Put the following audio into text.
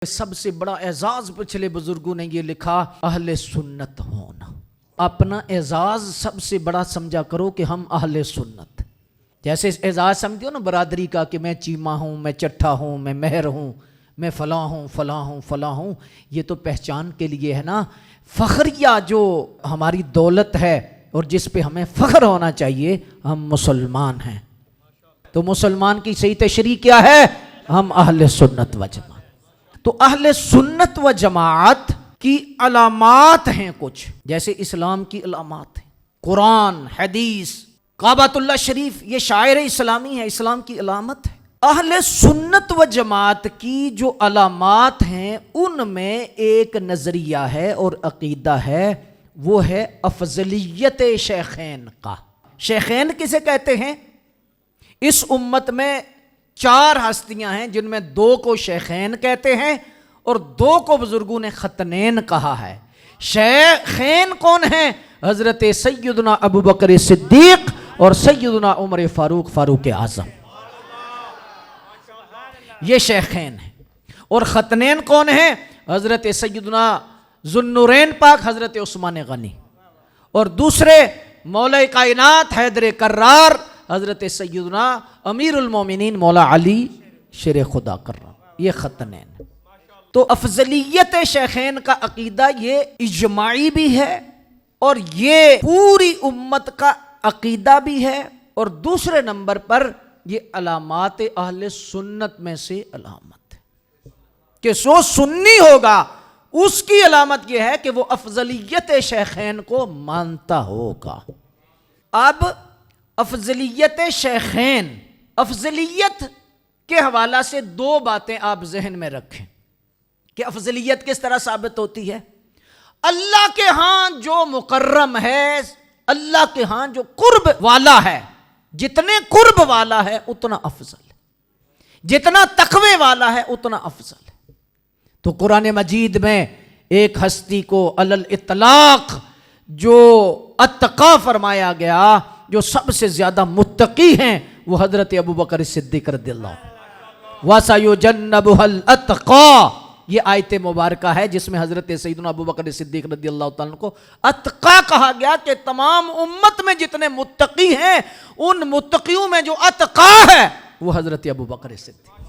سب سے بڑا اعزاز پچھلے بزرگوں نے یہ لکھا، اہل سنت ہونا۔ اپنا اعزاز سب سے بڑا سمجھا کرو کہ ہم اہل سنت، جیسے اعزاز سمجھتے ہو نا برادری کا کہ میں چیمہ ہوں، میں چٹھا ہوں، میں مہر ہوں، میں فلاں ہوں فلاں ہوں فلاں ہوں، یہ تو پہچان کے لیے ہے نا۔ فخریہ جو ہماری دولت ہے اور جس پہ ہمیں فخر ہونا چاہیے، ہم مسلمان ہیں۔ تو مسلمان کی صحیح تشریح کیا ہے؟ ہم اہل سنت و جماعت۔ تو اہل سنت و جماعت کی علامات ہیں کچھ، جیسے اسلام کی علامات ہیں، قرآن، حدیث، کعبۃ اللہ شریف، یہ شاعر اسلامی ہے، اسلام کی علامت ہے۔ اہل سنت و جماعت کی جو علامات ہیں ان میں ایک نظریہ ہے اور عقیدہ ہے، وہ ہے افضلیت شیخین کا۔ شیخین کسے کہتے ہیں؟ اس امت میں 4 ہستیاں ہیں جن میں 2 کو شیخین کہتے ہیں اور 2 کو بزرگوں نے ختنین کہا ہے۔ شیخین کون ہیں؟ حضرت سیدنا ابو بکر صدیق اور سیدنا عمر فاروق اعظم، یہ شیخین ہیں۔ اور ختنین کون ہیں؟ حضرت سیدنا ذوالنورین پاک حضرت عثمان غنی، اور دوسرے مولا کائنات حیدر کرار حضرت سیدنا امیر المومنین مولا علی شیر خدا کرم، یہ ختنین۔ تو افضلیت شیخین کا عقیدہ یہ اجماعی بھی ہے اور یہ پوری امت کا عقیدہ بھی ہے، اور دوسرے نمبر پر یہ علامات اہل سنت میں سے علامت ہے کہ سو سنی ہوگا اس کی علامت یہ ہے کہ وہ افضلیت شیخین کو مانتا ہوگا۔ اب افضلیت شیخین، افضلیت کے حوالہ سے 2 باتیں آپ ذہن میں رکھیں کہ افضلیت کس طرح ثابت ہوتی ہے۔ اللہ کے ہاں جو مکرم ہے، اللہ کے ہاں جو قرب والا ہے، جتنے قرب والا ہے اتنا افضل ہے، جتنا تقوی والا ہے اتنا افضل ہے۔ تو قرآن مجید میں ایک ہستی کو علی الاطلاق جو اتقا فرمایا گیا، جو سب سے زیادہ متقی ہیں، وہ حضرت ابو بکر صدیق رضی اللہ عنہ۔ وَسَيُجَنَّبُهَا الْأَتْقَى، یہ آیت مبارکہ ہے جس میں حضرت سیدنا ابو بکر صدیق رضی اللہ تعالیٰ کو اتقا کہا گیا کہ تمام امت میں جتنے متقی ہیں ان متقیوں میں جو اتقا ہے وہ حضرت ابو بکر صدیق۔